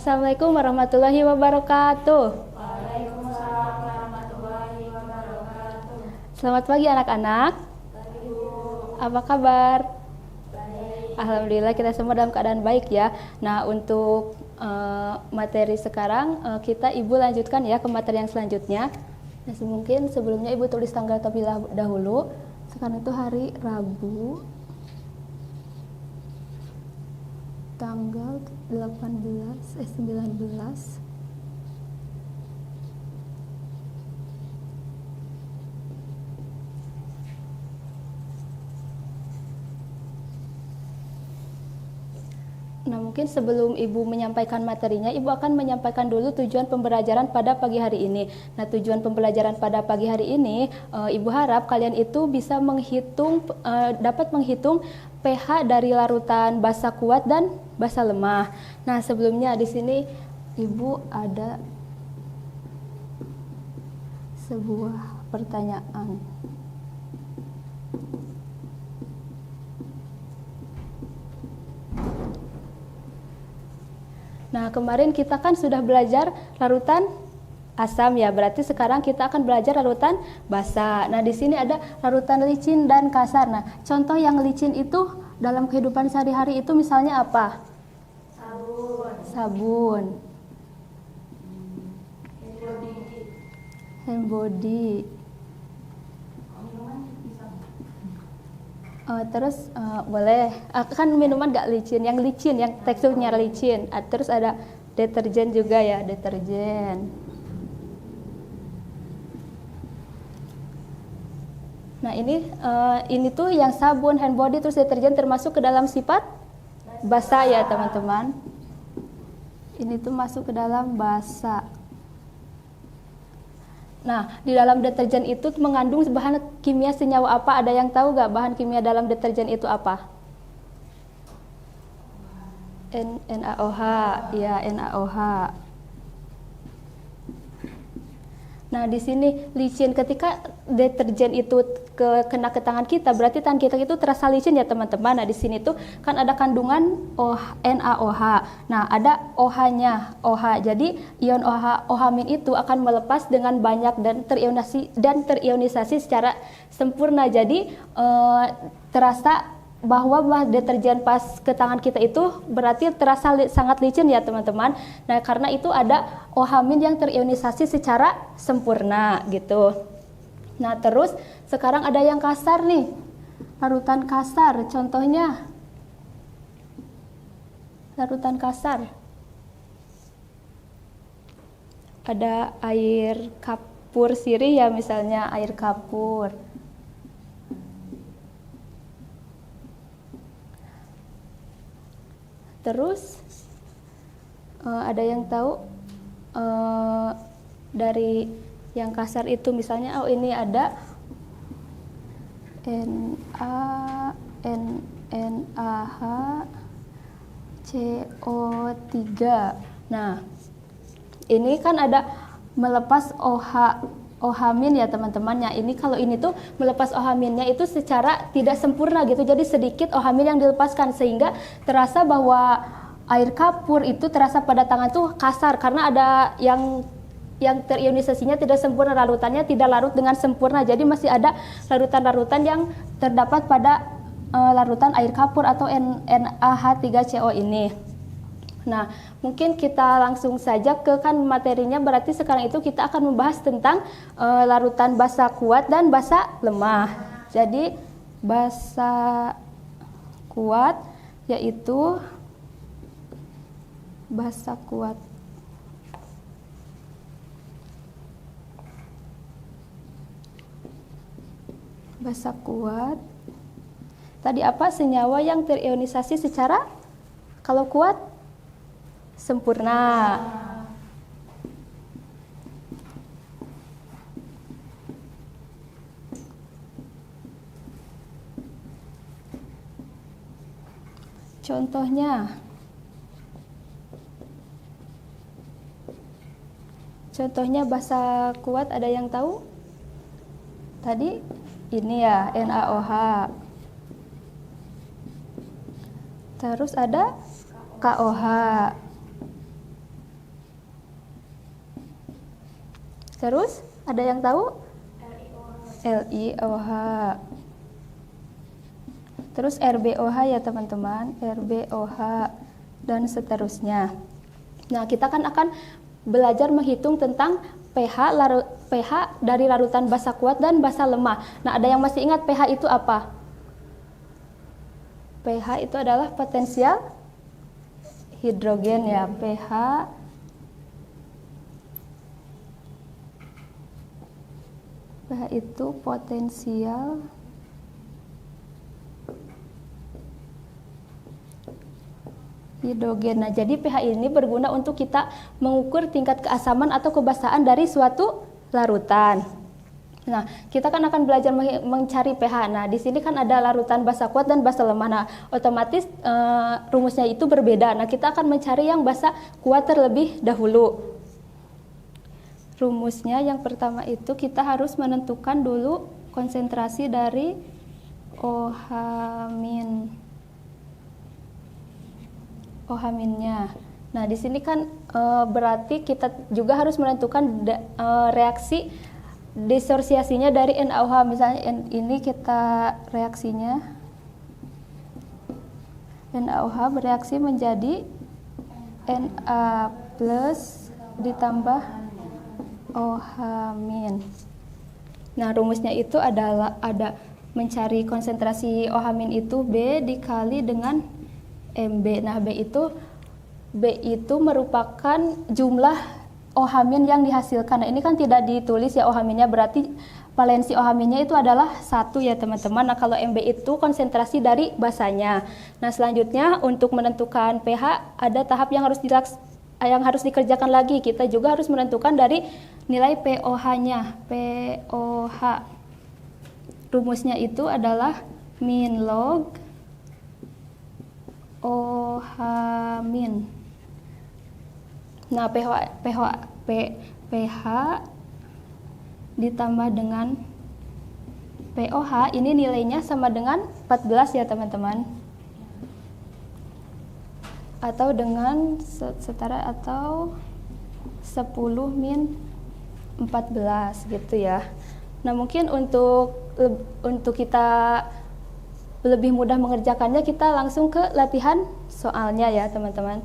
Assalamualaikum warahmatullahi wabarakatuh. Waalaikumsalam warahmatullahi wabarakatuh. Selamat pagi anak-anak. Pagi, Bu. Apa kabar? Baik. Alhamdulillah kita semua dalam keadaan baik ya. Nah untuk materi sekarang kita Ibu lanjutkan ya ke materi yang selanjutnya. Nah mungkin sebelumnya Ibu tulis tanggal terlebih dahulu. Sekarang itu hari Rabu tanggal 19. Nah, mungkin sebelum Ibu menyampaikan materinya, Ibu akan menyampaikan dulu tujuan pembelajaran pada pagi hari ini. Nah, tujuan pembelajaran pada pagi hari ini, Ibu harap kalian itu bisa dapat menghitung pH dari larutan basa kuat dan basa lemah. Nah, sebelumnya di sini Ibu ada sebuah pertanyaan. Nah, kemarin kita kan sudah belajar larutan asam ya, berarti sekarang kita akan belajar larutan basa. Nah, di sini ada larutan licin dan kasar. Nah, contoh yang licin itu dalam kehidupan sehari-hari itu misalnya apa? Sabun. Hand body. Terus boleh kan minuman gak licin, yang teksturnya licin. Terus ada deterjen juga ya, deterjen. Nah ini tuh yang sabun, hand body, terus deterjen termasuk ke dalam sifat basa ya teman-teman. Ini tuh masuk ke dalam basa. Nah, di dalam deterjen itu mengandung bahan kimia senyawa apa? Ada yang tahu nggak bahan kimia dalam deterjen itu apa? NaOH, ya NaOH. Nah, di sini licin, ketika deterjen itu kena ke tangan kita, berarti tangan kita itu terasa licin ya teman-teman. Nah, di sini tuh kan ada kandungan NaOH. Nah, ada OH-nya, OH. Jadi ion OH- itu akan melepas dengan banyak dan terionisasi secara sempurna. Jadi terasa bahwa deterjen pas ke tangan kita itu berarti terasa sangat licin ya teman-teman. Nah, karena itu ada OH- yang terionisasi secara sempurna gitu. Nah, terus sekarang ada yang kasar nih. Larutan kasar, contohnya larutan kasar. Ada air kapur sirih ya, misalnya air kapur. Terus ada yang tahu dari yang kasar itu misalnya ini ada NaH CO3. Nah, ini kan ada melepas OH- ya teman-temannya. Ini kalau ini tuh melepas OH-nya itu secara tidak sempurna gitu. Jadi sedikit OH- yang dilepaskan sehingga terasa bahwa air kapur itu terasa pada tangan tuh kasar karena ada yang terionisasinya tidak sempurna, larutannya tidak larut dengan sempurna. Jadi masih ada larutan-larutan yang terdapat pada larutan air kapur atau NaH3CO ini. Nah, mungkin kita langsung saja ke materinya. Berarti sekarang itu kita akan membahas tentang larutan basa kuat dan basa lemah. Jadi basa kuat yaitu basa kuat. Basa kuat. Tadi apa? Senyawa yang terionisasi secara kalau kuat sempurna. Contohnya basa kuat ada yang tahu? Tadi ini ya NaOH. Terus ada KOH. Terus ada yang tahu? LiOH. Terus RbOH ya teman-teman, RbOH dan seterusnya. Nah, kita kan akan belajar menghitung tentang pH dari larutan basa kuat dan basa lemah. Nah, ada yang masih ingat pH itu apa? pH itu adalah potensial hidrogen ya, pH itu potensial hidrogen. Nah, jadi pH ini berguna untuk kita mengukur tingkat keasaman atau kebasaan dari suatu larutan. Nah, kita kan akan belajar mencari pH. Nah, di sini kan ada larutan basa kuat dan basa lemah. Nah, otomatis rumusnya itu berbeda. Nah, kita akan mencari yang basa kuat terlebih dahulu. Rumusnya yang pertama itu kita harus menentukan dulu konsentrasi dari OH-nya. Nah, di sini kan berarti kita juga harus menentukan reaksi disosiasinya dari NaOH. Misalnya ini kita reaksinya NaOH bereaksi menjadi Na plus ditambah OH-. Nah, rumusnya itu adalah mencari konsentrasi OH- itu B dikali dengan Mb. Nah, B itu merupakan jumlah OH- yang dihasilkan. Nah, ini kan tidak ditulis ya OH-nya, berarti valensi OH-nya itu adalah 1 ya teman-teman. Nah, kalau Mb itu konsentrasi dari basanya. Nah, selanjutnya untuk menentukan pH ada tahap yang harus dikerjakan lagi. Kita juga harus menentukan dari nilai pOH-nya. pOH. Rumusnya itu adalah min log OH-. Nah, pH ditambah dengan pOH ini nilainya sama dengan 14 ya teman-teman. Atau dengan setara atau 10 min 14 gitu ya. Nah, mungkin untuk kita lebih mudah mengerjakannya, kita langsung ke latihan soalnya ya teman-teman.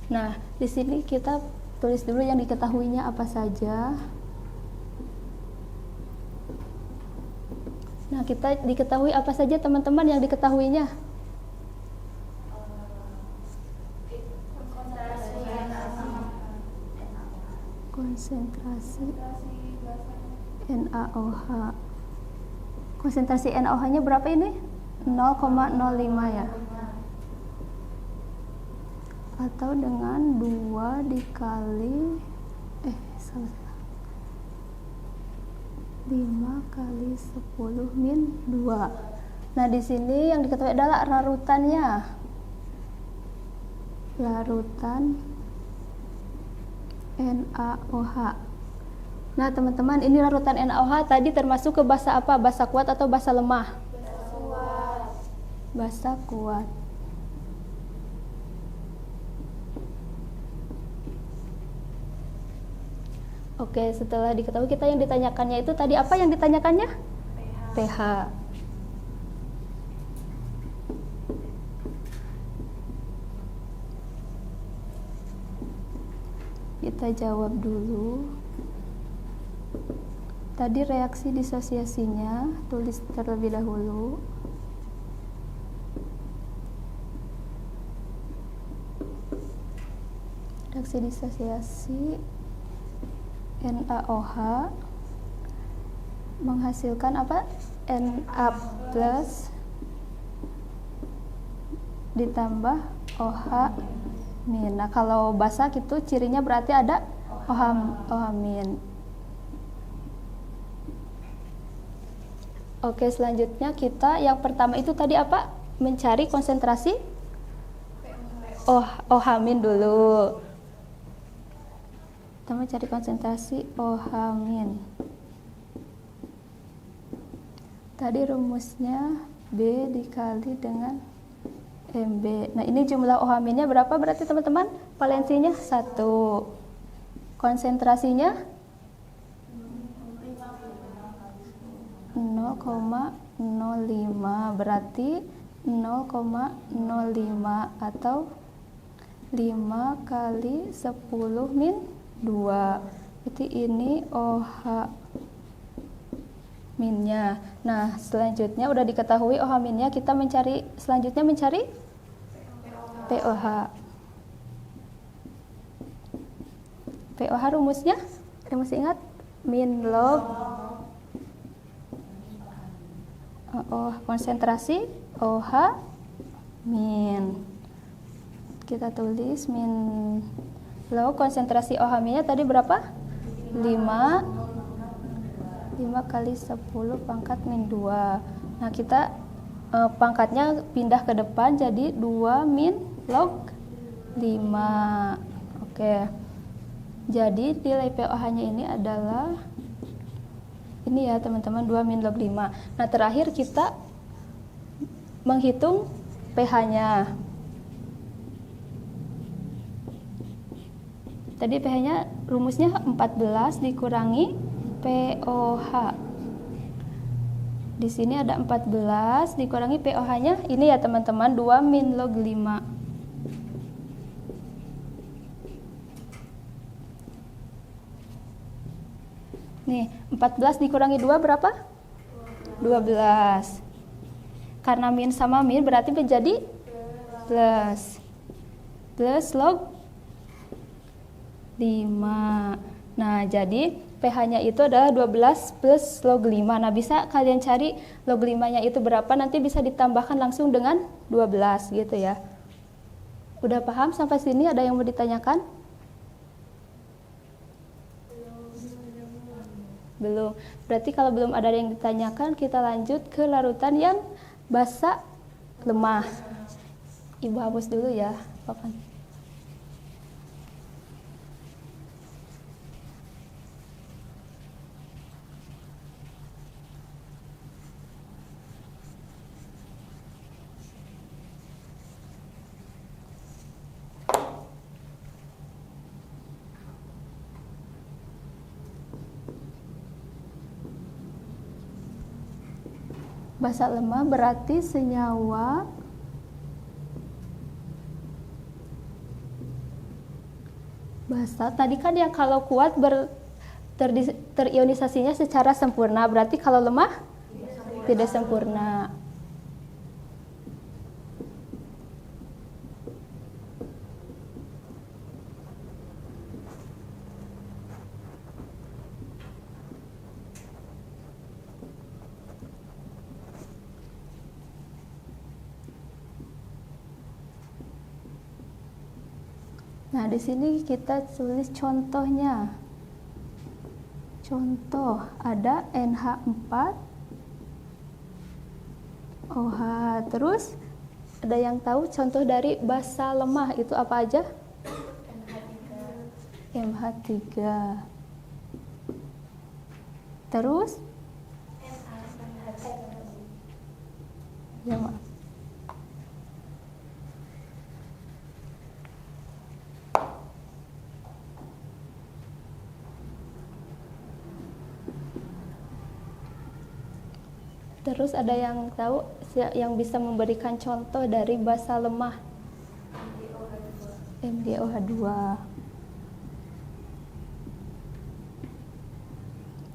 Nah, di sini kita tulis dulu yang diketahuinya apa saja. Nah, kita diketahui apa saja teman-teman yang diketahuinya? Konsentrasi NaOH. Konsentrasi NaOH-nya berapa ini? 0,05 ya. Atau dengan 2 dikali 5 kali 10 min 2. Nah, di sini yang diketahui adalah larutannya. Larutan NaOH. Nah, teman-teman, ini larutan NaOH tadi termasuk ke basa apa? Basa kuat atau basa lemah? Basa kuat. Oke, setelah diketahui kita yang ditanyakannya itu tadi apa yang ditanyakannya? pH. Kita jawab dulu. Tadi reaksi disosiasinya, tulis terlebih dahulu. Reaksi disosiasi NaOH menghasilkan apa? Na plus ditambah OH min. Nah, kalau basa gitu cirinya berarti ada OH min. Oke, selanjutnya kita yang pertama itu tadi apa? Mencari konsentrasi OH min dulu. Kita mencari konsentrasi OH min. Tadi rumusnya B dikali dengan MB. Nah, ini jumlah OH minnya berapa berarti teman-teman? Valensinya 1. Konsentrasinya 0,05, berarti 0,05 atau 5 kali 10 min 2. Berarti ini OH minnya. Nah, selanjutnya udah diketahui OH minnya, kita mencari POH. POH rumusnya, masih ingat? Min log konsentrasi OH min. Kita tulis min log konsentrasi OH minnya tadi berapa? 5 kali 10 pangkat min 2. Nah, kita pangkatnya pindah ke depan jadi 2 min log 5. Oke. Jadi nilai POH-nya ini adalah ini ya teman-teman, 2 min log 5. Nah, terakhir kita menghitung pH-nya. Tadi pH-nya rumusnya 14 dikurangi POH. Di sini ada 14 dikurangi POH-nya. Ini ya teman-teman, 2 min log 5. Nih, 14 dikurangi 2 berapa? 12. Karena min sama min berarti menjadi plus. Plus log 5. Nah, jadi pH-nya itu adalah 12 plus log 5. Nah, bisa kalian cari log 5-nya itu berapa, nanti bisa ditambahkan langsung dengan 12 gitu ya. Udah paham sampai sini? Ada yang mau ditanyakan? Belum. Berarti kalau belum ada yang ditanyakan, kita lanjut ke larutan yang basa lemah. Ibu hapus dulu ya, papan. Basa lemah berarti senyawa basa. Tadi kan yang kalau kuat terionisasinya secara sempurna, berarti kalau lemah tidak sempurna. Nah, di sini kita tulis contohnya. Contoh, ada NH4 OH. Terus ada yang tahu contoh dari basa lemah itu apa aja? MH3. Terus ya, maaf. Terus ada yang tahu yang bisa memberikan contoh dari basa lemah? MgOH2.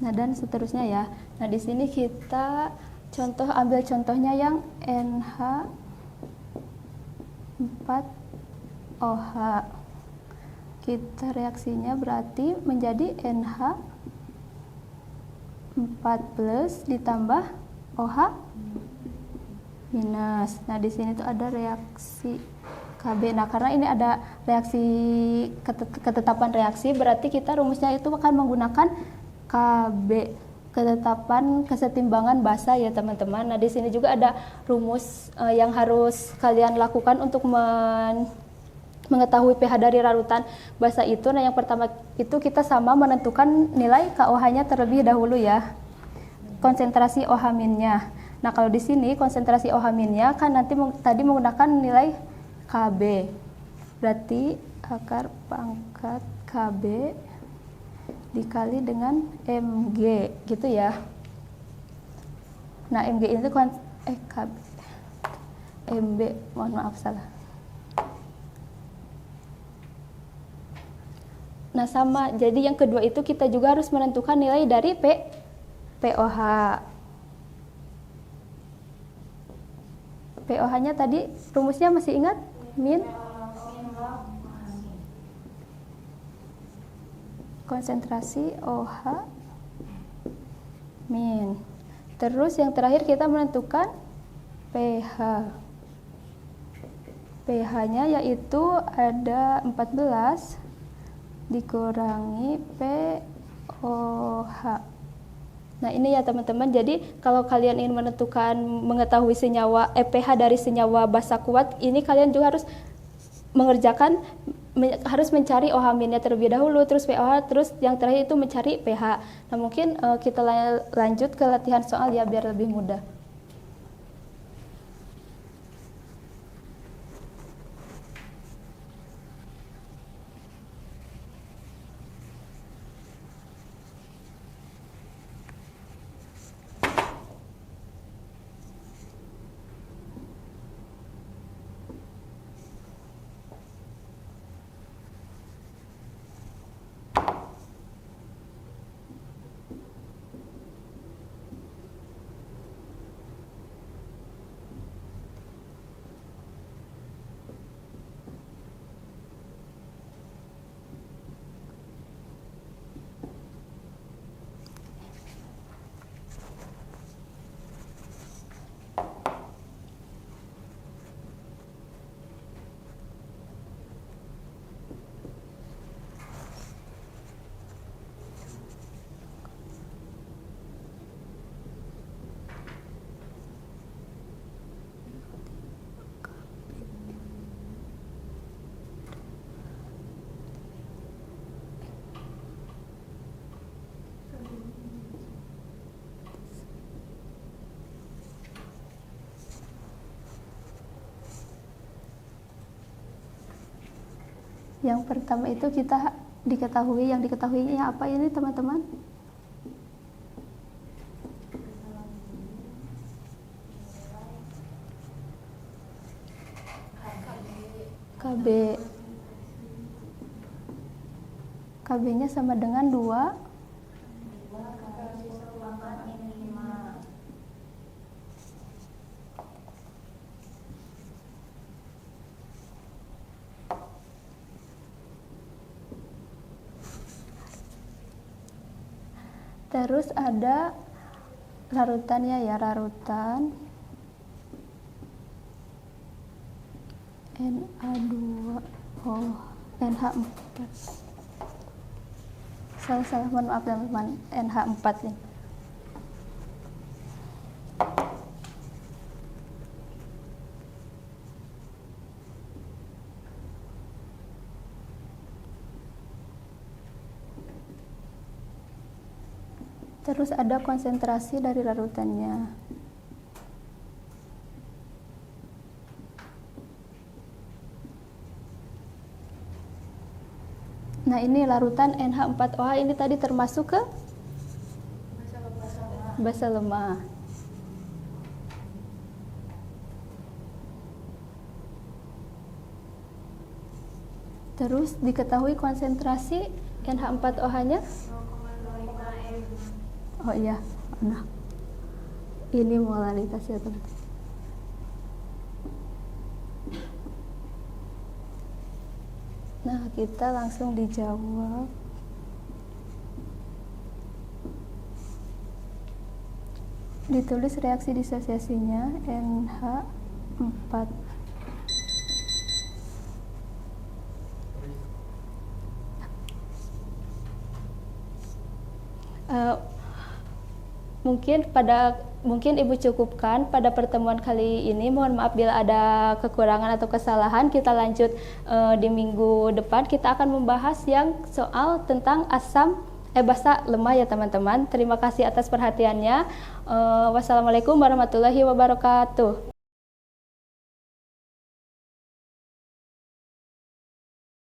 Nah, dan seterusnya ya. Nah, di sini kita ambil contohnya yang NH4OH. Kita reaksinya berarti menjadi NH4+ ditambah OH minus. Nah, di sini tuh ada reaksi KB. Nah, karena ini ada reaksi ketetapan reaksi, berarti kita rumusnya itu akan menggunakan KB, ketetapan kesetimbangan basa ya teman-teman. Nah, di sini juga ada rumus yang harus kalian lakukan untuk mengetahui pH dari larutan basa itu. Nah, yang pertama itu kita sama menentukan nilai KOH-nya terlebih dahulu ya. Konsentrasi OH-nya. Nah, kalau di sini konsentrasi OH-nya kan nanti tadi menggunakan nilai KB. Berarti akar pangkat KB dikali dengan Mg gitu ya. Nah, Mg ini KB Mb, mohon maaf salah. Nah, sama. Jadi yang kedua itu kita juga harus menentukan nilai dari POH. POH-nya tadi rumusnya masih ingat? Min konsentrasi OH min. Terus yang terakhir kita menentukan pH. pH-nya yaitu ada 14 dikurangi POH. Nah, ini ya teman-teman. Jadi kalau kalian ingin mengetahui senyawa pH dari senyawa basa kuat, ini kalian juga harus harus mencari OH-nya terlebih dahulu, terus POH, terus yang terakhir itu mencari pH. Nah, mungkin kita lanjut ke latihan soal ya biar lebih mudah. Yang pertama itu kita yang diketahuinya apa ini teman-teman? KB. KB-nya sama dengan 2 Terus ada larutannya ya, larutan Na2O NH4. Salah, mohon maaf teman-teman, NH4 ini. Terus ada konsentrasi dari larutannya. Nah, ini larutan NH4OH ini tadi termasuk ke basa lemah. Terus diketahui konsentrasi NH4OH-nya? Oh iya, nah ini molaritas ya teman-teman. Nah, kita langsung dijawab. Ditulis reaksi disosiasinya NH4 Eh, mungkin Ibu cukupkan pada pertemuan kali ini. Mohon maaf bila ada kekurangan atau kesalahan. Kita lanjut di minggu depan. Kita akan membahas yang soal tentang asam basa lemah ya teman-teman. Terima kasih atas perhatiannya. Wassalamualaikum warahmatullahi wabarakatuh.